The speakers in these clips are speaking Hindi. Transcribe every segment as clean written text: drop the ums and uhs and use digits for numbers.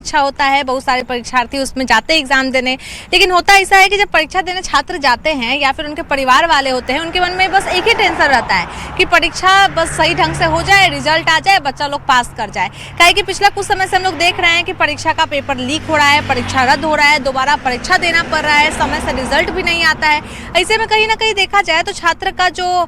परीक्षा होता है, बहुत सारे परीक्षार्थी उसमें जाते हैं एग्जाम देने, लेकिन होता ऐसा है कि जब परीक्षा देने छात्र जाते हैं या फिर उनके परिवार वाले होते हैं, उनके मन में बस एक ही टेंशन रहता है कि परीक्षा बस सही ढंग से हो जाए, रिजल्ट आ जाए, बच्चा लोग पास कर जाए। काहे कि पिछला कुछ समय से हम लोग देख रहे हैं कि परीक्षा का पेपर लीक हो रहा है, परीक्षा रद्द हो रहा है, दोबारा परीक्षा देना पड़ रहा है, समय से रिजल्ट भी नहीं आता है। ऐसे में कहीं ना कहीं देखा जाए तो छात्र का जो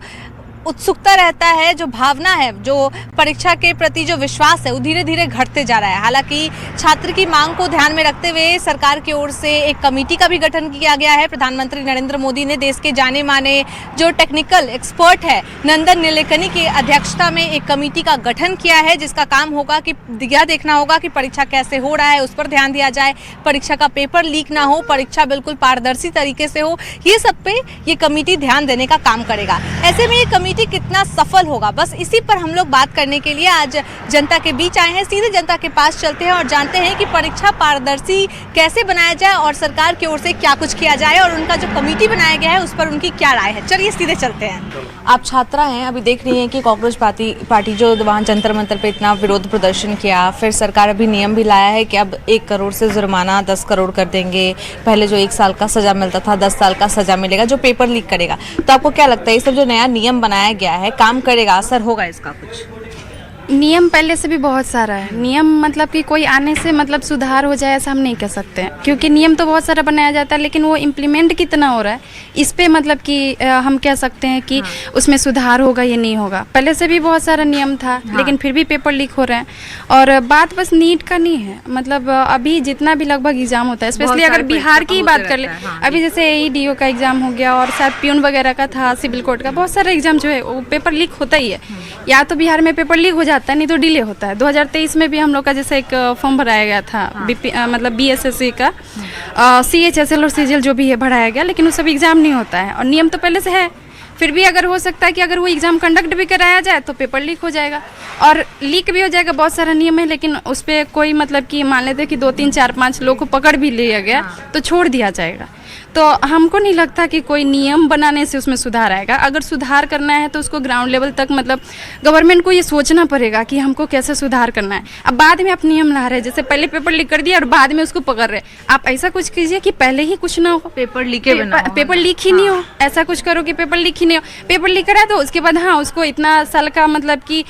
उत्सुकता रहता है, जो भावना है, जो परीक्षा के प्रति जो विश्वास है, वो धीरे धीरे घटते जा रहा है। हालांकि छात्र की मांग को ध्यान में रखते हुए सरकार की ओर से एक कमेटी का भी गठन किया गया है। प्रधानमंत्री नरेंद्र मोदी ने देश के जाने माने जो टेक्निकल एक्सपर्ट है नंदन नीलेकनी की अध्यक्षता में एक कमेटी का गठन किया है, जिसका काम होगा कि यह देखना होगा कि परीक्षा कैसे हो रहा है, उस पर ध्यान दिया जाए, परीक्षा का पेपर लीक ना हो, परीक्षा बिल्कुल पारदर्शी तरीके से हो, ये सब पे ये कमेटी ध्यान देने का काम करेगा। ऐसे में ये कमेटी कितना सफल होगा, बस इसी पर हम लोग बात करने के लिए आज जनता के बीच आए हैं। सीधे जनता के पास चलते हैं और जानते हैं कि परीक्षा पारदर्शी कैसे बनाया जाए और सरकार की ओर से क्या कुछ किया जाए और उनका जो कमेटी बनाया गया है उस पर उनकी क्या राय है। चलिए सीधे चलते हैं। आप छात्रा हैं, अभी देख रही हैं कि कांग्रेस पार्टी जो वहाँ जंतर मंतर पे इतना विरोध प्रदर्शन किया, फिर सरकार अभी नियम भी लाया है कि अब 1 करोड़ से जुर्माना 10 करोड़ कर देंगे। पहले जो 1 साल का सजा मिलता था, 10 साल का सजा मिलेगा जो पेपर लीक करेगा। तो आपको क्या लगता है, ये सब जो नया नियम बनाया गया है काम करेगा, असर होगा इसका कुछ? नियम पहले से भी बहुत सारा है। नियम मतलब कि कोई आने से मतलब सुधार हो जाए ऐसा हम नहीं कह सकते हैं, क्योंकि नियम तो बहुत सारा बनाया जाता है, लेकिन वो इम्प्लीमेंट कितना हो रहा है इस पे मतलब कि हम कह सकते हैं कि उसमें सुधार होगा या नहीं होगा। पहले से भी बहुत सारा नियम था, लेकिन फिर भी पेपर लीक हो रहे हैं। और बात बस नीट का नहीं है, मतलब अभी जितना भी लगभग एग्जाम होता है, स्पेशली अगर बिहार की ही बात कर ले, अभी जैसे AEDO का एग्जाम हो गया और शायद प्यून वगैरह का था, सिविल कोर्ट का, बहुत सारा एग्जाम जो है वो पेपर लीक होता ही है। या तो बिहार में पेपर लीक हो जाता है, नहीं तो डिले होता है। 2023 में भी हम लोग का जैसे एक फॉर्म भराया गया था, मतलब BSSC का, CHSL और CGL जो भी है भराया गया, लेकिन वो सब एग्जाम नहीं होता है और नियम तो पहले से है। फिर भी अगर हो सकता है कि अगर वो एग्ज़ाम कंडक्ट भी कराया जाए तो पेपर लीक हो जाएगा और लीक भी हो जाएगा। बहुत सारा नियम है, लेकिन उस पर कोई मतलब कि मान लेते कि 2, 3, 4, 5 लोग को पकड़ भी लिया गया तो छोड़ दिया जाएगा। तो हमको नहीं लगता कि कोई नियम बनाने से उसमें सुधार आएगा। अगर सुधार करना है तो उसको ग्राउंड लेवल तक मतलब गवर्नमेंट को ये सोचना पड़ेगा कि हमको कैसे सुधार करना है। अब बाद में आप नियम ला रहे हैं, जैसे पहले पेपर लीक कर दिया और बाद में उसको पकड़ रहे, आप ऐसा कुछ कीजिए कि पहले ही कुछ ना हो, पेपर लीक ही नहीं हो। ऐसा कुछ करो कि पेपर लीक ही नहीं हो। पेपर लीक करा तो उसके बाद हाँ उसको इतना साल का मतलब कि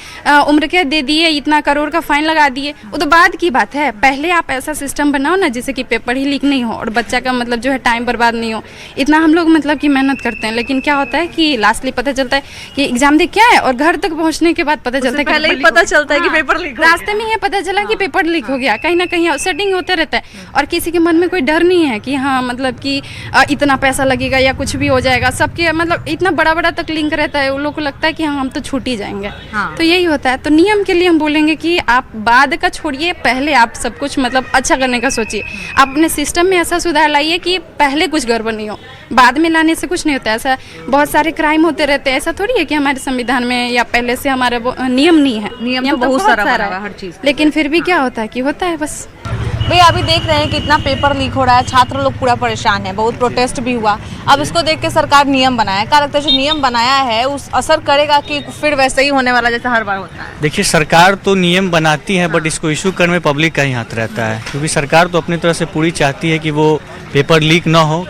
उम्र कैद दे दिए, इतना करोड़ का फाइन लगा दिए, वो तो बाद की बात है। पहले आप ऐसा सिस्टम बनाओ ना जिससे कि पेपर ही लीक नहीं हो और बच्चा का मतलब जो है टाइम बर्बाद नहीं हो। इतना हम लोग मतलब कि मेहनत करते हैं, लेकिन क्या होता है कि लास्टली पता चलता है कि एग्जाम दे क्या है और घर तक पहुंचने के बाद पता चलता है, पहले ही पता चलता है कि पेपर लीक हो गया। रास्ते में ही पता चला कि पेपर लीक हो गया। कहीं ना कहीं सेटिंग होते रहता है और किसी के मन में कोई डर नहीं है कि हाँ मतलब कि इतना पैसा लगेगा या कुछ भी हो जाएगा। सबके मतलब इतना बड़ा बड़ा तक लिंक रहता है, उन लोग को लगता है कि हाँ हम तो छूट ही जाएंगे। तो यही होता है। तो नियम के लिए हम बोलेंगे कि आप बाद का छोड़िए, पहले आप सब कुछ मतलब अच्छा करने का सोचिए। अपने सिस्टम में ऐसा सुधार लाइए कि पहले कुछ गड़बड़ नहीं हो, बाद में लाने से कुछ नहीं होता। ऐसा बहुत सारे क्राइम होते रहते हैं, ऐसा थोड़ी है कि हमारे संविधान में या पहले से हमारा नियम नहीं है। नियम तो बहुत सारा है हर चीज, लेकिन फिर भी क्या होता है कि होता है बस। भैया अभी देख रहे हैं कि इतना पेपर लीक हो रहा है, छात्र लोग पूरा परेशान है, बहुत प्रोटेस्ट भी हुआ। अब इसको देख के सरकार नियम बनाया, क्या लगता है जो नियम बनाया है उस असर करेगा कि फिर वैसे ही होने वाला जैसे हर बार होता है? देखिए सरकार तो नियम बनाती है, बट इसको इशू करने में पब्लिक का ही हाथ रहता है, क्योंकि सरकार तो अपनी तरह से पूरी चाहती है कि वो पेपर लीक ना हो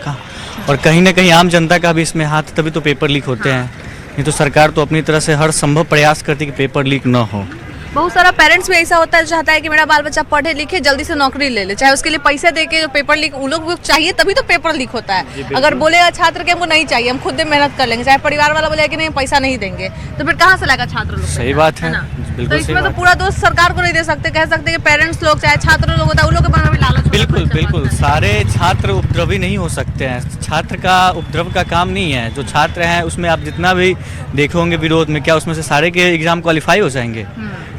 और कहीं ना कहीं आम जनता का भी इसमें हाथ, तभी तो पेपर लीक होते हैं। नहीं तो सरकार तो अपनी तरह से हर संभव प्रयास करती है कि पेपर लीक ना हो। बहुत सारा पेरेंट्स भी ऐसा होता है, चाहता है कि मेरा बाल बच्चा पढ़े लिखे जल्दी से नौकरी ले ले, चाहे उसके लिए पैसे दे के जो पेपर लीक उन लोग चाहिए तभी तो पेपर लीक होता है। अगर बोलेगा छात्र के हमको नहीं चाहिए, हम खुद मेहनत कर लेंगे, चाहे परिवार वाला बोलेगा कि नहीं पैसा नहीं देंगे, तो फिर कहाँ से लाएगा छात्र लोग? सही बात है, तो इसमें तो पूरा दोष सरकार को नहीं दे सकते, कह सकते कि पेरेंट्स लोग चाहे छात्र लोग होता है उन लोग के मन में लालच। बिल्कुल बिल्कुल, सारे छात्र उपद्रवी नहीं हो सकते हैं। छात्र का उपद्रव का काम नहीं है। जो छात्र हैं उसमें आप जितना भी देखे होंगे विरोध में, क्या उसमें से सारे के एग्जाम क्वालिफाई हो जाएंगे?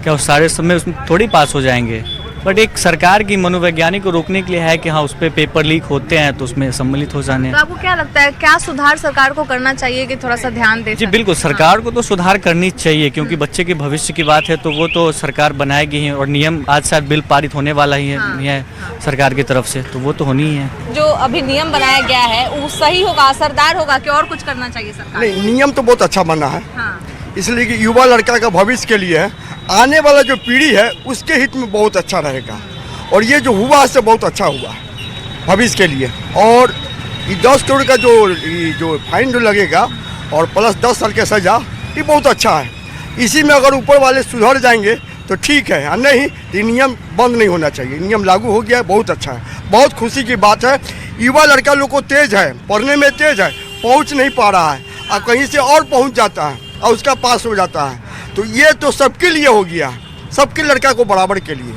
क्या उस सारे सब में उसमें थोड़ी पास हो जाएंगे? बट एक सरकार की मनोवैज्ञानिक को रोकने के लिए है कि हाँ उस पर पेपर लीक होते हैं तो उसमें सम्मिलित हो जाने। तो आपको क्या लगता है क्या सुधार सरकार को करना चाहिए कि थोड़ा सा ध्यान दे? जी बिल्कुल, सरकार को तो सुधार करनी चाहिए, क्योंकि बच्चे के भविष्य की बात है तो वो तो सरकार बनाएगी ही। और नियम आज शायद बिल पारित होने वाला ही है सरकार की तरफ से, तो वो तो होनी ही है। जो अभी नियम बनाया गया है वो सही होगा, असरदार होगा कि और कुछ करना चाहिए सरकार? नहीं, नियम तो बहुत अच्छा बना है, इसलिए कि युवा लड़का का भविष्य के लिए आने वाला जो पीढ़ी है उसके हित में बहुत अच्छा रहेगा। और ये जो हुआ इससे बहुत अच्छा हुआ भविष्य के लिए। और ये 10 करोड़ का जो फाइन जो लगेगा और प्लस 10 साल की सज़ा, ये बहुत अच्छा है। इसी में अगर ऊपर वाले सुधर जाएंगे तो ठीक है, और नहीं तो ये नियम बंद नहीं होना चाहिए। नियम लागू हो गया है, बहुत अच्छा है, बहुत खुशी की बात है। युवा लड़का लोग को तेज है, पढ़ने में तेज है, पहुंच नहीं पा रहा है और कहीं से और पहुंच जाता है और उसका पास हो जाता है। तो ये तो सबके लिए हो गया, सबके लड़का को बराबर के लिए।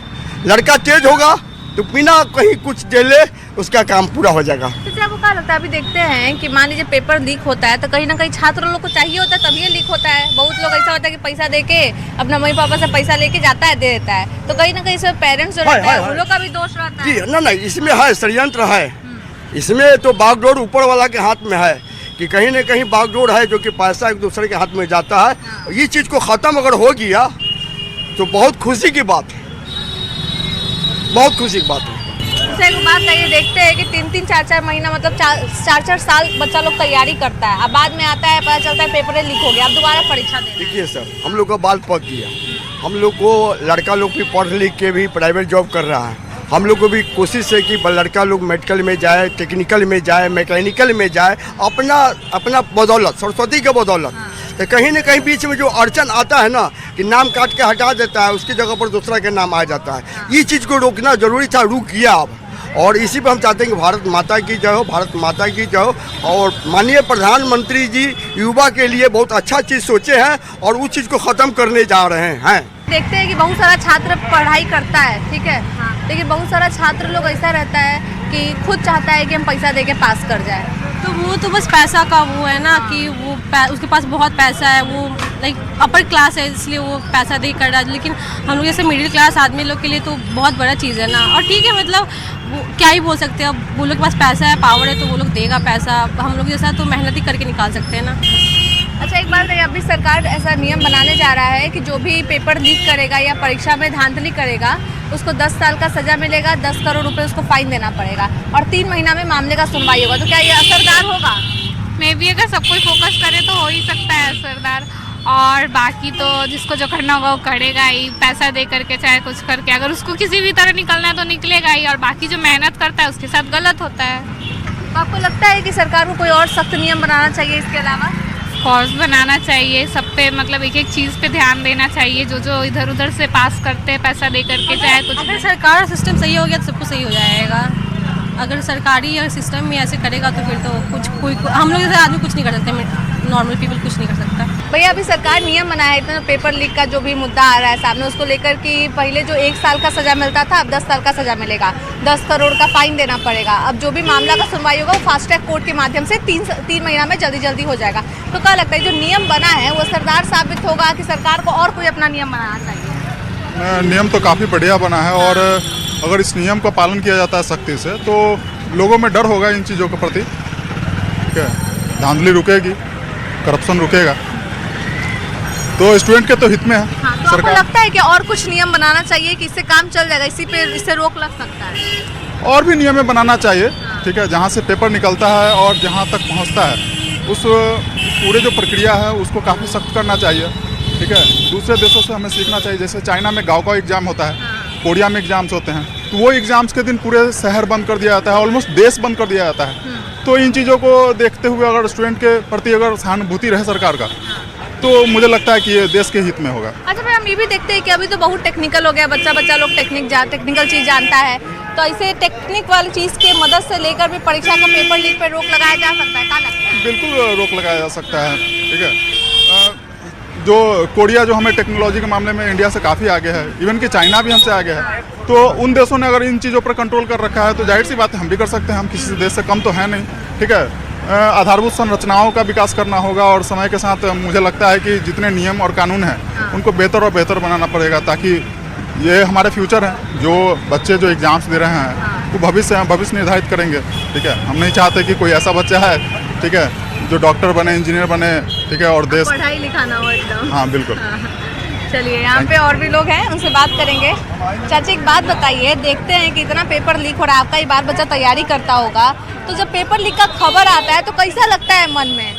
लड़का तेज होगा तो बिना कहीं कुछ झेले उसका काम पूरा हो जाएगा। जैसे आपको क्या लगता है, अभी देखते हैं कि मान लीजिए पेपर लीक होता है तो कहीं ना कहीं छात्र लोग को चाहिए होता है तभी ये लीक होता है। बहुत लोग ऐसा होता है कि पैसा दे के अपना मम्मी पापा से पैसा लेके जाता है, दे देता है। तो कहीं ना कहीं इसमें पेरेंट्स जो रहते हैं उन लोग का भी दोष रहता है। जी नहीं, इसमें है षड्यंत्र है। इसमें तो बागडोर ऊपर वाला के हाथ में है कि कहीं ना कहीं बागडोर है जो कि पैसा एक दूसरे के हाथ में जाता है। ये चीज़ को ख़त्म अगर हो गया तो बहुत खुशी की बात है, बहुत खुशी की बात है। एक बात है, ये देखते हैं कि 3-3, 4-4 महीना मतलब 4-4 साल बच्चा लोग तैयारी करता है। अब बाद में आता है, पता चलता है पेपर लीक हो गया, अब दोबारा परीक्षा देना। देखिए सर, हम लोग का बाल पक गया। हम लोग को लड़का लोग भी पढ़ लिख के भी प्राइवेट जॉब कर रहा है। हम लोग को भी कोशिश है कि लड़का लोग मेडिकल में जाए, टेक्निकल में जाए, मैकेनिकल में जाए, अपना बदौलत, सरस्वती के बदौलत। तो कहीं ना कहीं बीच में जो अड़चन आता है ना कि नाम काट के हटा देता है, उसकी जगह पर दूसरा के नाम आ जाता है। ये चीज़ को रोकना जरूरी था, रुक गया अब। और इसी पर हम चाहते हैं कि भारत माता की जय हो, भारत माता की जय हो। और माननीय प्रधानमंत्री जी युवा के लिए बहुत अच्छा चीज़ सोचे हैं और उस चीज़ को ख़त्म करने जा रहे हैं। देखते हैं कि बहुत सारा छात्र पढ़ाई करता है, ठीक है, लेकिन बहुत सारा छात्र लोग ऐसा रहता है कि खुद चाहता है कि हम पैसा दे के पास कर जाए। तो वो तो बस पैसा का वो है ना कि वो उसके पास बहुत पैसा है, वो लाइक अपर क्लास है इसलिए वो पैसा दे कर रहा है। लेकिन हम लोग जैसे मिडिल क्लास आदमी लोग के लिए तो बहुत बड़ा चीज़ है ना। और ठीक है, मतलब वो क्या ही बोल सकते हैं, अब वो लोग के पास पैसा है, पावर है, तो वो लोग देगा पैसा। हम लोग जैसा तो मेहनत ही करके निकाल सकते हैं ना। अच्छा, एक बात है, अभी सरकार ऐसा नियम बनाने जा रहा है कि जो भी पेपर लीक करेगा या परीक्षा में धांधली करेगा उसको 10 साल का सजा मिलेगा, 10 करोड़ रुपए उसको फाइन देना पड़ेगा और 3 महीना में मामले का सुनवाई होगा। तो क्या ये असरदार होगा? मे भी अगर सब कोई फोकस करे तो हो ही सकता है असरदार। और बाकी तो जिसको जो करना होगा वो करेगा ही, पैसा दे करके चाहे कुछ करके। अगर उसको किसी भी तरह निकलना है तो निकलेगा ही, और बाकी जो मेहनत करता है उसके साथ गलत होता है। तो आपको लगता है कि सरकार को कोई और सख्त नियम बनाना चाहिए इसके अलावा? कोर्स बनाना चाहिए सब पे, मतलब एक एक चीज़ पे ध्यान देना चाहिए। जो इधर उधर से पास करते हैं पैसा दे करके, चाहे कुछ। अगर सरकार और सिस्टम सही हो गया तो सब कुछ सही हो जाएगा। अगर सरकारी या सिस्टम में ऐसे करेगा तो फिर तो कोई हम लोग जैसे आदमी कुछ नहीं कर सकते, नॉर्मल पीपल कुछ नहीं कर सकता। भैया, अभी सरकार नियम बनाया है, इतना पेपर लीक का जो भी मुद्दा आ रहा है सामने, उसको लेकर कि पहले जो 1 साल का सजा मिलता था अब 10 साल का सजा मिलेगा, 10 करोड़ का फाइन देना पड़ेगा। अब जो भी मामला का सुनवाई होगा वो फास्ट ट्रैक कोर्ट के माध्यम से 3 महीना में जल्दी हो जाएगा। तो क्या लगता है जो नियम बना है वो असरदार साबित होगा कि सरकार को और कोई अपना नियम बनाना चाहिए? नियम तो काफ़ी बढ़िया बना है, और अगर इस नियम का पालन किया जाता है सख्ती से तो लोगों में डर होगा इन चीज़ों के प्रति। ठीक है, धांधली रुकेगी, करप्शन रुकेगा, तो स्टूडेंट के तो हित में है। हाँ, तो आपको लगता है कि और कुछ नियम बनाना चाहिए कि इससे काम चल जाएगा, इससे रोक लग सकता है? और भी नियम बनाना चाहिए। ठीक है, जहाँ से पेपर निकलता है और जहाँ तक पहुँचता है उस पूरे जो प्रक्रिया है उसको काफ़ी सख्त करना चाहिए। ठीक है, दूसरे देशों से हमें सीखना चाहिए। जैसे चाइना में गाँव एग्ज़ाम होता है, कोरिया में एग्ज़ाम्स होते हैं, तो वो एग्ज़ाम्स के दिन पूरे शहर बंद कर दिया जाता है, ऑलमोस्ट देश बंद कर दिया जाता है। तो इन चीज़ों को देखते हुए अगर स्टूडेंट के प्रति अगर सहानुभूति रहे सरकार का, तो मुझे लगता है कि ये देश के हित में होगा। अच्छा भाई, हम ये भी देखते हैं कि अभी तो बहुत टेक्निकल हो गया, बच्चा लोग टेक्निकल चीज़ जानता है, तो ऐसे टेक्निक वाली चीज़ के मदद से लेकर भी परीक्षा का पेपर लीक पर रोक लगाया जा सकता है, क्या लगता है? बिल्कुल रोक लगाया जा सकता है। ठीक है, जो कोरिया जो हमें टेक्नोलॉजी के मामले में इंडिया से काफ़ी आगे है, इवन कि चाइना भी हमसे आगे है, तो उन देशों ने अगर इन चीज़ों पर कंट्रोल कर रखा है तो जाहिर सी बात है हम भी कर सकते हैं। हम किसी देश से कम तो है नहीं। ठीक है, आधारभूत संरचनाओं का विकास करना होगा, और समय के साथ मुझे लगता है कि जितने नियम और कानून हैं उनको बेहतर और बेहतर बनाना पड़ेगा, ताकि ये हमारे फ्यूचर हैं। जो बच्चे जो एग्ज़ाम्स दे रहे हैं वो भविष्य निर्धारित करेंगे। ठीक है, हम नहीं चाहते कि कोई ऐसा बच्चा है, ठीक है, जो डॉक्टर बने, इंजीनियर बने, ठीक है, और देश पढ़ाई लिखाना हो एकदम। हाँ बिल्कुल। चलिए, यहाँ पे और भी लोग हैं, उनसे बात करेंगे। चाची, एक बात बताइए, देखते हैं कि इतना पेपर लीक हो रहा है, आपका ही बार बच्चा तैयारी करता होगा, तो जब पेपर लीक का खबर आता है तो कैसा लगता है मन में?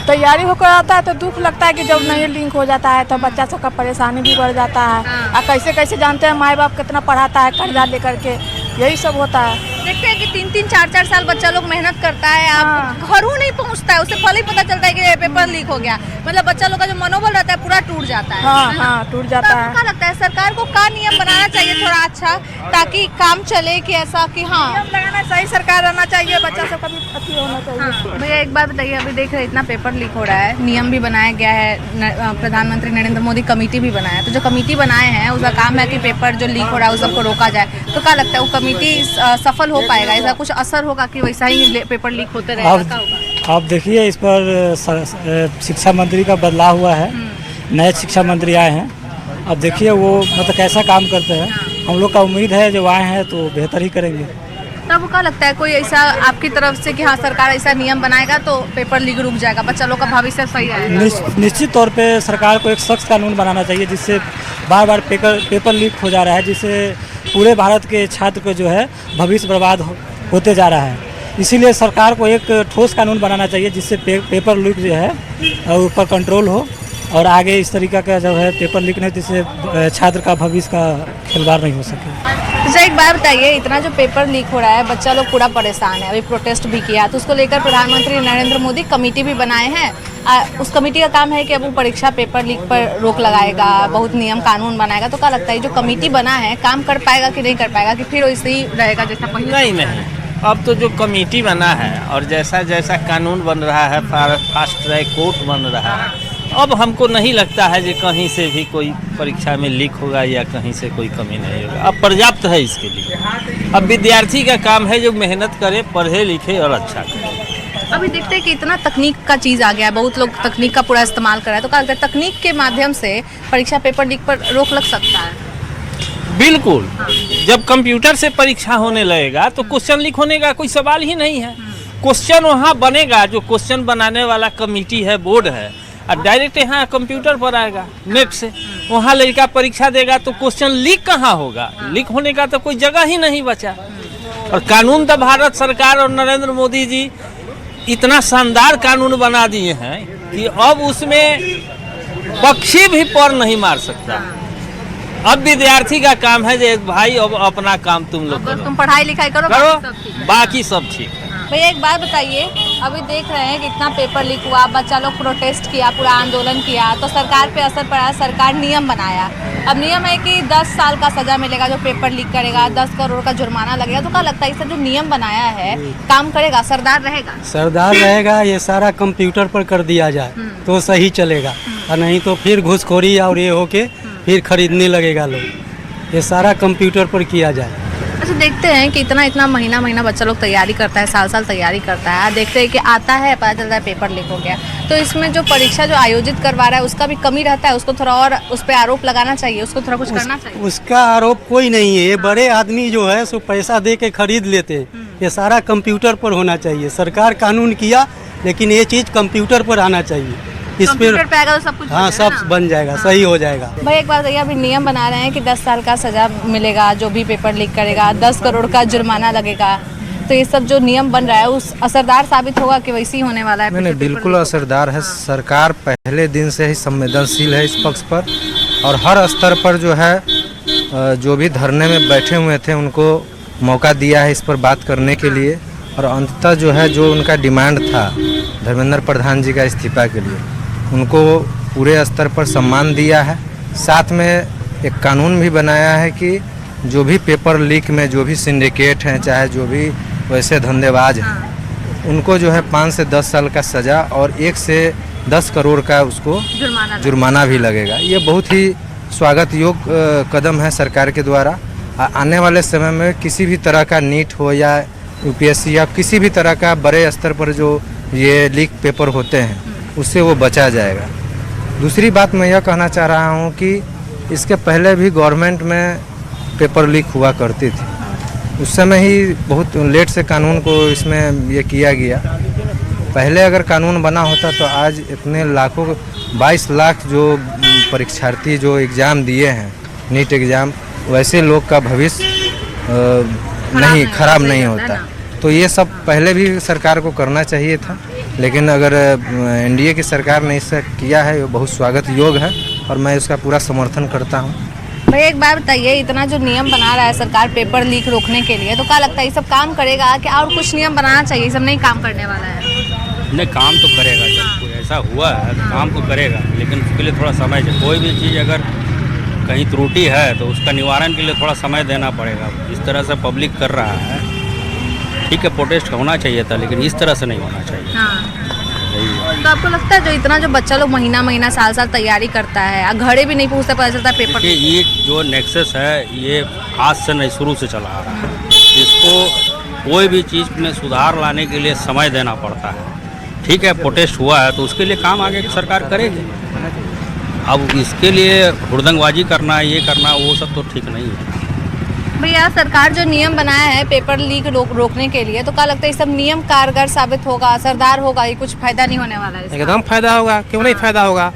तैयारी होकर आता है तो दुख लगता है कि जब नहीं लिंक हो जाता है तो बच्चा सबका परेशानी भी बढ़ जाता है। और कैसे कैसे जानते हैं माँ बाप कितना पढ़ाता है कर्जा लेकर के, यही सब होता है। देखते हैं कि 3-3, 4-4 साल बच्चा लोग मेहनत करता है, आप घरों नहीं पहुंचता है, उसे फल ही पता चलता है कि पेपर लीक हो गया, मतलब बच्चा लोग का जो मनोबल रहता है पूरा टूट जाता है। हाँ टूट जाता है। क्या लगता है सरकार को क्या नियम बनाना चाहिए थोड़ा अच्छा, ताकि काम चले कि ऐसा कि हाँ नियम लगाना सही सरकार रहना चाहिए, बच्चा सबका भी अच्छी होना चाहिए। भैया एक बात बताइए, अभी देख रहे हैं इतना पेपर लीक हो रहा है, नियम भी बनाया गया है, प्रधानमंत्री नरेंद्र मोदी कमेटी भी बनाया है, तो जो कमेटी बनाए हैं उसका काम है कि पेपर जो लीक हो रहा है उस सबको रोका जाए, तो क्या लगता है वो कमेटी सफल हो पाएगा? ऐसा कुछ असर होगा कि वैसा ही पेपर लीक होते रहेगा? क्या होगा? आप देखिए इस पर शिक्षा मंत्री का बदलाव हुआ है, नए शिक्षा मंत्री आए हैं, अब देखिए वो मतलब कैसा काम करते हैं। हम लोग का उम्मीद है जो आए हैं तो बेहतर ही करेंगे। तब क्या लगता है कोई ऐसा आपकी तरफ से कि हाँ सरकार ऐसा नियम बनाएगा तो पेपर लीक रुक जाएगा, बच्चा लोग का भविष्य सही रहेगा? निश्चित तौर पे सरकार को एक सख्त कानून बनाना चाहिए जिससे बार बार पेपर लीक हो जा रहा है, जिससे पूरे भारत के छात्र को जो है भविष्य बर्बाद होते जा रहा है। इसीलिए सरकार को एक ठोस कानून बनाना चाहिए जिससे पेपर लीक जो है ऊपर कंट्रोल हो और आगे इस तरीका का जो है पेपर लीक नहीं, जिससे छात्र का भविष्य का खिलवाड़ नहीं हो सके। तो एक बात बताइए, इतना जो पेपर लीक हो रहा है बच्चा लोग पूरा परेशान है, अभी प्रोटेस्ट भी किया, तो उसको लेकर प्रधानमंत्री नरेंद्र मोदी कमेटी भी बनाए हैं। उस कमेटी का काम है कि अब वो परीक्षा पेपर लीक पर रोक लगाएगा, बहुत नियम कानून बनाएगा, तो क्या लगता है जो कमेटी बना है काम कर पाएगा कि नहीं कर पाएगा, कि फिर वैसे ही रहेगा जैसा पहले? नहीं, अब तो जो कमेटी बना है और जैसा जैसा कानून बन रहा है, फास्ट ट्रैक कोर्ट बन रहा है, अब हमको नहीं लगता है कि कहीं से भी कोई परीक्षा में लीक होगा या कहीं से कोई कमी नहीं होगा। अब पर्याप्त है इसके लिए। अब विद्यार्थी का काम है जो मेहनत करे, पढ़े लिखे और अच्छा करे। अभी देखते हैं कि इतना तकनीक का चीज़ आ गया है, बहुत लोग तकनीक का पूरा इस्तेमाल कर रहे हैं, तो क्या लगता है तकनीक के माध्यम से परीक्षा पेपर लीक पर रोक लग सकता है? बिल्कुल, जब कंप्यूटर से परीक्षा होने लगेगा तो क्वेश्चन लीक होने का कोई सवाल ही नहीं है। क्वेश्चन वहाँ बनेगा, जो क्वेश्चन बनाने वाला कमेटी है, बोर्ड है, और डायरेक्ट यहाँ कंप्यूटर पर आएगा नेट से, वहाँ लड़का परीक्षा देगा, तो क्वेश्चन लीक कहाँ होगा? लीक होने का तो कोई जगह ही नहीं बचा। और कानून तो भारत सरकार और नरेंद्र मोदी जी इतना शानदार कानून बना दिए हैं कि अब उसमें पक्षी भी पर नहीं मार सकता। अब विद्यार्थी का काम है कि भाई अब अपना काम तुम लोग करो, तुम पढ़ाई लिखाई करो, बाकी सब ठीक है। भैया एक बात बताइए, अभी देख रहे हैं कि इतना पेपर लीक हुआ, बच्चा लोग प्रोटेस्ट किया, पूरा आंदोलन किया, तो सरकार पे असर पड़ा, सरकार नियम बनाया। अब नियम है कि 10 साल का सजा मिलेगा जो पेपर लीक करेगा, 10 करोड़ का जुर्माना लगेगा, तो क्या लगता है इससे जो नियम बनाया है काम करेगा, असरदार रहेगा? सरदार रहेगा, ये सारा कंप्यूटर पर कर दिया जाए तो सही चलेगा, और नहीं तो फिर घूसखोरी और ये होके फिर खरीदने लगेगा लोग। ये सारा कंप्यूटर पर किया जाए। अच्छा, देखते हैं कि इतना महीना बच्चा लोग तैयारी करता है, साल तैयारी करता है, देखते हैं कि आता है पता चलता है पेपर लीक हो गया, तो इसमें जो परीक्षा जो आयोजित करवा रहा है उसका भी कमी रहता है, उसको थोड़ा और उस पर आरोप लगाना चाहिए, उसको थोड़ा कुछ करना चाहिए। उसका आरोप कोई नहीं है, ये बड़े आदमी जो है सो पैसा दे के खरीद लेते हैं। ये सारा कंप्यूटर पर होना चाहिए। सरकार कानून किया लेकिन ये चीज़ कंप्यूटर पर आना चाहिए। इस कंप्यूटर पे आएगा तो सब कुछ हाँ सब बन जाएगा, सही हो जाएगा। भाई एक बात बताइए, अभी नियम बना रहे हैं कि 10 साल का सजा मिलेगा जो भी पेपर लीक करेगा, 10 करोड़ का जुर्माना लगेगा, तो ये सब जो नियम बन रहा है उस असरदार साबित होगा कि वैसे ही होने वाला है? नहीं, बिल्कुल असरदार है। सरकार पहले दिन से ही संवेदनशील है इस पक्ष पर, और हर स्तर पर जो है जो भी धरने में बैठे हुए थे उनको मौका दिया है इस पर बात करने के लिए, और अंततः जो है जो उनका डिमांड था धर्मेंद्र प्रधान जी का इस्तीफा के लिए, उनको पूरे स्तर पर सम्मान दिया है। साथ में एक कानून भी बनाया है कि जो भी पेपर लीक में जो भी सिंडिकेट हैं, चाहे जो भी वैसे धंधेबाज हैं, उनको जो है 5 से 10 साल का सज़ा और 1 से 10 करोड़ का उसको जुर्माना भी लगेगा। ये बहुत ही स्वागत योग्य कदम है सरकार के द्वारा। आने वाले समय में किसी भी तरह का नीट हो या यूपीएससी या किसी भी तरह का बड़े स्तर पर जो ये लीक पेपर होते हैं उससे वो बचा जाएगा। दूसरी बात मैं यह कहना चाह रहा हूँ कि इसके पहले भी गवर्नमेंट में पेपर लीक हुआ करती थी, उस समय ही बहुत लेट से कानून को इसमें ये किया गया। पहले अगर कानून बना होता तो आज इतने लाखों 22 लाख जो परीक्षार्थी जो एग्ज़ाम दिए हैं नीट एग्ज़ाम, वैसे लोग का भविष्य नहीं खराब नहीं होता। तो ये सब पहले भी सरकार को करना चाहिए था। लेकिन अगर एनडीए की सरकार ने इससे किया है वो बहुत स्वागत योग्य है और मैं इसका पूरा समर्थन करता हूँ। भाई एक बार बताइए, इतना जो नियम बना रहा है सरकार पेपर लीक रोकने के लिए, तो क्या लगता है ये सब काम करेगा कि और कुछ नियम बनाना चाहिए? ये सब नहीं काम करने वाला है। नहीं, काम तो करेगा। जब कोई ऐसा हुआ है तो काम तो करेगा, लेकिन उसके लिए थोड़ा समय चाहिए। कोई भी चीज़ अगर कहीं त्रुटि है तो उसका निवारण के लिए थोड़ा समय देना पड़ेगा। इस तरह से पब्लिक कर रहा है, ठीक है, प्रोटेस्ट होना चाहिए था, लेकिन इस तरह से नहीं होना चाहिए। तो आपको लगता है जो इतना जो बच्चा लोग महीना साल तैयारी करता है, घड़े भी नहीं पूछता, पता चलता पेपर? ये जो नेक्सस है ये आज से नहीं, शुरू से चला आ रहा है। इसको कोई भी चीज़ में सुधार लाने के लिए समय देना पड़ता है। ठीक है, प्रोटेस्ट हुआ है तो उसके लिए काम आगे सरकार करेगी। अब इसके लिए हुड़दंगबाजी करना, ये करना, वो सब तो ठीक नहीं है। भैया सरकार जो नियम बनाया है पेपर लीक रोकने के लिए, तो क्या लगता है ये सब नियम कारगर साबित होगा, असरदार होगा? ये कुछ फायदा नहीं होने वाला है? एकदम फायदा होगा, क्यों नहीं फायदा होगा।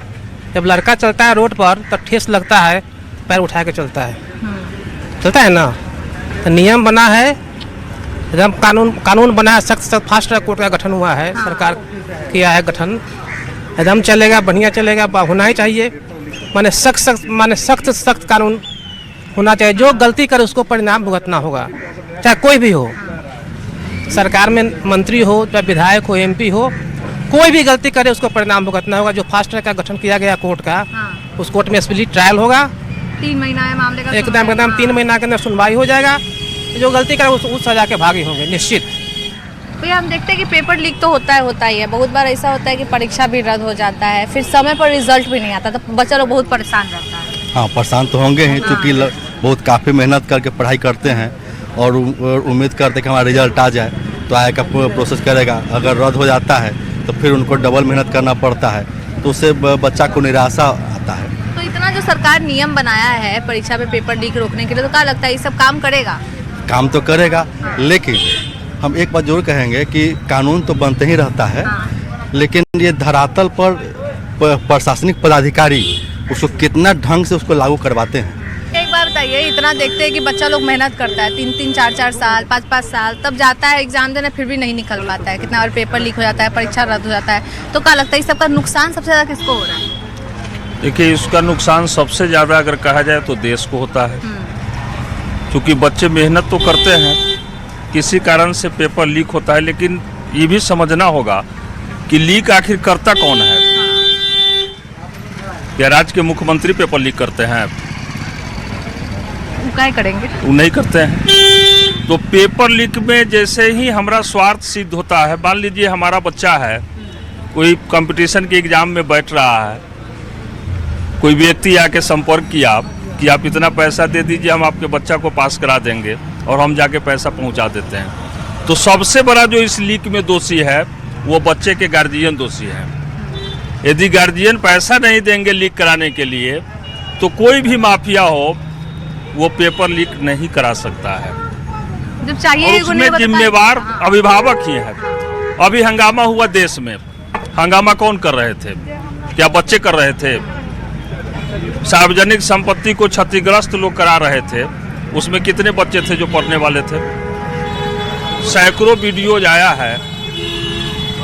जब लड़का चलता है रोड पर तो ठेस लगता है, पैर उठा के चलता है, चलता है ना। तो नियम बना है, एकदम कानून बना है, सख्त फास्ट ट्रैक कोर्ट का गठन हुआ है, सरकार किया है गठन, एकदम चलेगा, बढ़िया चलेगा, होना ही चाहिए। माने सख्त कानून होना चाहिए। जो गलती करे उसको परिणाम भुगतना होगा, चाहे कोई भी हो, सरकार में मंत्री हो, चाहे विधायक हो, एमपी हो, कोई भी गलती करे उसको परिणाम भुगतना होगा। जो फास्ट ट्रैक का गठन किया गया कोर्ट का, उस कोर्ट में स्पीडी ट्रायल होगा, 3 महीना है मामले का, एकदम 3 महीना के अंदर सुनवाई हो जाएगा। जो गलती करे उस सजा के भागी होंगे निश्चित। भैया हम देखते हैं कि पेपर लीक तो होता ही है। बहुत बार ऐसा होता है कि परीक्षा भी रद्द हो जाता है, फिर समय पर रिजल्ट भी नहीं आता, तो बच्चा लोग बहुत परेशान रहता है। हाँ, परेशान तो होंगे ही, क्योंकि बहुत काफ़ी मेहनत करके पढ़ाई करते हैं और उम्मीद करते हैं कि हमारा रिजल्ट आ जाए तो आगे का प्रोसेस करेगा। अगर रद्द हो जाता है तो फिर उनको डबल मेहनत करना पड़ता है, तो उससे बच्चा को निराशा आता है। तो इतना जो सरकार नियम बनाया है परीक्षा में पेपर लीक रोकने के लिए, तो क्या लगता है ये सब काम करेगा? काम तो करेगा, लेकिन हम एक बात जरूर कहेंगे कि कानून तो बनते ही रहता है, लेकिन ये धरातल पर प्रशासनिक पदाधिकारी उसको कितना ढंग से उसको लागू करवाते हैं। एक बार बताइए, इतना देखते हैं कि बच्चा लोग मेहनत करता है 3-3, 4-4 साल, 5-5 साल, तब जाता है एग्जाम देने, फिर भी नहीं निकल पाता है, कितना बार पेपर लीक हो जाता है, परीक्षा रद्द हो जाता है, तो क्या लगता है इस सबका नुकसान सबसे ज़्यादा किसको हो रहा है? देखिए, इसका नुकसान सबसे ज़्यादा अगर कहा जाए तो देश को होता है, क्योंकि बच्चे मेहनत तो करते हैं, किसी कारण से पेपर लीक होता है, लेकिन ये भी समझना होगा कि लीक आखिर करता कौन है। क्या राज्य के मुख्यमंत्री पेपर लीक करते हैं? क्या करेंगे? वो नहीं करते हैं। तो पेपर लीक में जैसे ही हमारा स्वार्थ सिद्ध होता है, मान लीजिए हमारा बच्चा है, कोई कंपटीशन के एग्जाम में बैठ रहा है, कोई व्यक्ति आके संपर्क किया कि आप इतना पैसा दे दीजिए, हम आपके बच्चा को पास करा देंगे, और हम जाके पैसा पहुंचा देते हैं। तो सबसे बड़ा जो इस लीक में दोषी है वो बच्चे के गार्जियन दोषी है। यदि गार्जियन पैसा नहीं देंगे लीक कराने के लिए, तो कोई भी माफिया हो वो पेपर लीक नहीं करा सकता है। जब चाहिए और उसमें जिम्मेवार अभिभावक ही है। अभी हंगामा हुआ देश में, हंगामा कौन कर रहे थे? क्या बच्चे कर रहे थे? सार्वजनिक संपत्ति को क्षतिग्रस्त लोग करा रहे थे। उसमें कितने बच्चे थे जो पढ़ने वाले थे? सैकड़ों वीडियोज आया है,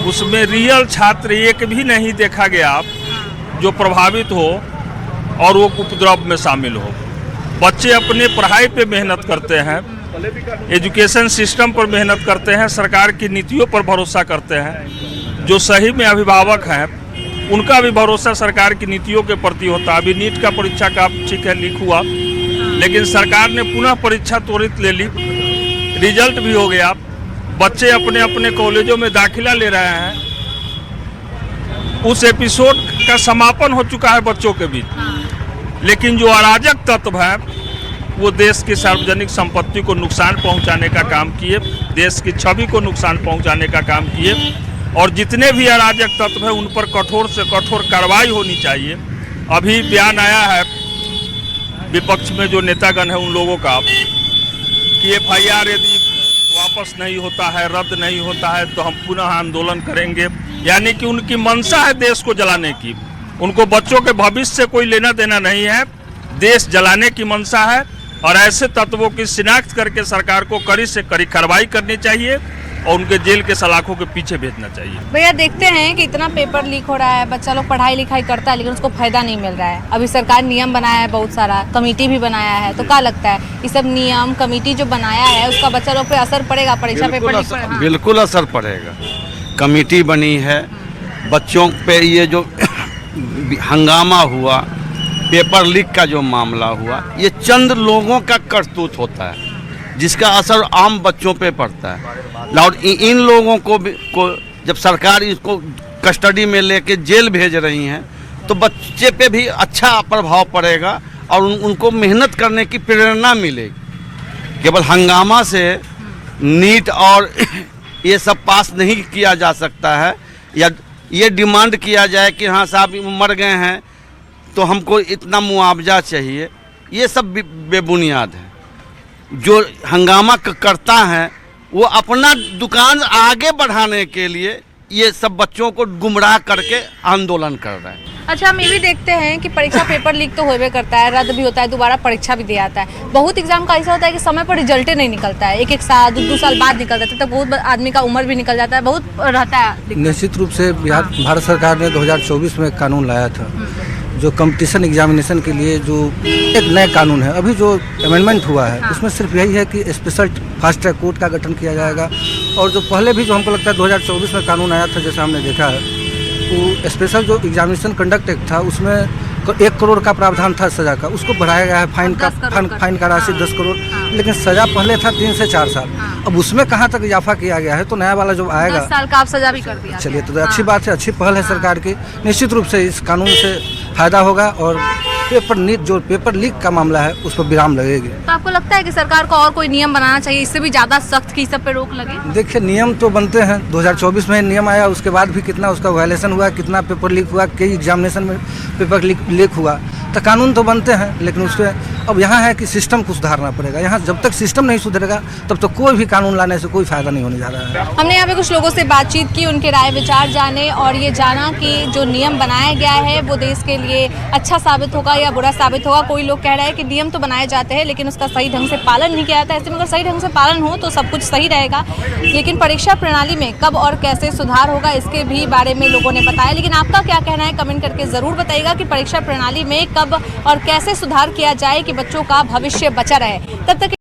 उसमें रियल छात्र एक भी नहीं देखा गया जो प्रभावित हो और वो उपद्रव में शामिल हो। बच्चे अपने पढ़ाई पे मेहनत करते हैं, एजुकेशन सिस्टम पर मेहनत करते हैं, सरकार की नीतियों पर भरोसा करते हैं। जो सही में अभिभावक हैं उनका भी भरोसा सरकार की नीतियों के प्रति होता है। अभी नीट का परीक्षा का ठीक है लीक हुआ, लेकिन सरकार ने पुनः परीक्षा त्वरित ले ली, रिजल्ट भी हो गया, बच्चे अपने अपने कॉलेजों में दाखिला ले रहे हैं। उस एपिसोड का समापन हो चुका है बच्चों के बीच, लेकिन जो अराजक तत्व है वो देश की सार्वजनिक संपत्ति को नुकसान पहुंचाने का काम किए, देश की छवि को नुकसान पहुंचाने का काम किए, और जितने भी अराजक तत्व हैं उन पर कठोर से कठोर कार्रवाई होनी चाहिए। अभी बयान आया है विपक्ष में जो नेतागण है उन लोगों का कि FIR यदि वापस नहीं होता है, रद्द नहीं होता है, तो हम पुनः आंदोलन करेंगे। यानी कि उनकी मंशा है देश को जलाने की, उनको बच्चों के भविष्य से कोई लेना देना नहीं है, देश जलाने की मंशा है। और ऐसे तत्वों की शिनाख्त करके सरकार को कड़ी से कड़ी कार्रवाई करनी चाहिए, और उनके जेल के सलाखों के पीछे भेजना चाहिए। भैया देखते हैं कि इतना पेपर लीक हो रहा है, बच्चा लोग पढ़ाई लिखाई करता है लेकिन उसको फायदा नहीं मिल रहा है। अभी सरकार नियम बनाया है, बहुत सारा कमेटी भी बनाया है, तो क्या लगता है ये सब नियम कमेटी जो बनाया है उसका बच्चा लोग पे असर पड़ेगा? परीक्षा पेपर लीक पर? बिल्कुल असर पड़ेगा। कमेटी बनी है, बच्चों पे ये जो हंगामा हुआ, पेपर लीक का जो मामला हुआ, ये चंद लोगों का करतूत होता है जिसका असर आम बच्चों पे पड़ता है। और इन लोगों को जब सरकार इसको कस्टडी में लेके जेल भेज रही हैं तो बच्चे पे भी अच्छा प्रभाव पड़ेगा और उनको मेहनत करने की प्रेरणा मिलेगी। केवल हंगामा से नीट और ये सब पास नहीं किया जा सकता है, या ये डिमांड किया जाए कि हाँ साहब मर गए हैं तो हमको इतना मुआवजा चाहिए, ये सब बेबुनियाद है। जो हंगामा करता है वो अपना दुकान आगे बढ़ाने के लिए ये सब बच्चों को गुमराह करके आंदोलन कर रहे हैं। अच्छा, हम ये भी देखते हैं कि परीक्षा पेपर लीक तो होबे करता है, रद्द भी होता है, दोबारा परीक्षा भी दिया जाता है। बहुत एग्जाम का ऐसा होता है कि समय पर रिजल्टे नहीं निकलता है, एक साल 2 साल बाद निकल जाता है, तब बहुत आदमी का उम्र भी निकल जाता है, बहुत रहता है। निश्चित रूप से भारत सरकार ने 2024 में कानून लाया था जो कंपटीशन एग्जामिनेशन के लिए, जो एक नया कानून है। अभी जो अमेंडमेंट हुआ है उसमें सिर्फ यही है कि स्पेशल फास्ट ट्रैक कोर्ट का गठन किया जाएगा। और जो पहले भी जो हमको लगता है 2024 में कानून आया था, जैसा हमने देखा है, वो स्पेशल जो एग्जामिनेशन कंडक्ट एक्ट था उसमें 1 करोड़ का प्रावधान था सज़ा का, उसको बढ़ाया गया है फाइन का राशि 10 करोड़, लेकिन सज़ा पहले था 3 से 4 साल। अब उसमें कहाँ तक इजाफा किया गया है, तो नया वाला जो आएगा 10 साल का आप सजा भी कर दिया। चलिए, तो अच्छी बात है, अच्छी पहल है सरकार की। निश्चित रूप से इस कानून से फायदा होगा और पेपर लीक का मामला है उस पर विराम लगेगी। तो आपको लगता है कि सरकार को और कोई नियम बनाना चाहिए इससे भी ज़्यादा सख्त की सब पे रोक लगे? देखिए, नियम तो बनते हैं, 2024 में नियम आया, उसके बाद भी कितना उसका वायलेशन हुआ, कितना पेपर लीक हुआ, कई एग्जामिनेशन में पेपर लीक हुआ, तो कानून तो बनते हैं, लेकिन उस पर अब यहाँ है कि सिस्टम को सुधारना पड़ेगा। यहाँ जब तक सिस्टम नहीं सुधरेगा तब तक कोई भी कानून लाने से कोई फायदा नहीं होने जा रहा है। हमने यहाँ पे कुछ लोगों से बातचीत की, उनके राय विचार जाने और ये जाना कि जो नियम बनाया गया है वो देश के लिए अच्छा साबित होगा या बुरा साबित होगा। कोई लोग कह रहे हैं कि नियम तो बनाए जाते हैं लेकिन उसका सही ढंग से पालन नहीं किया जाता है, ऐसे में अगर सही ढंग से पालन हो तो सब कुछ सही रहेगा। लेकिन परीक्षा प्रणाली में कब और कैसे सुधार होगा इसके भी बारे में लोगों ने बताया। लेकिन आपका क्या कहना है कमेंट करके ज़रूर बताइएगा कि परीक्षा प्रणाली में कब और कैसे सुधार किया जाए कि बच्चों का भविष्य बचा रहे। तब तक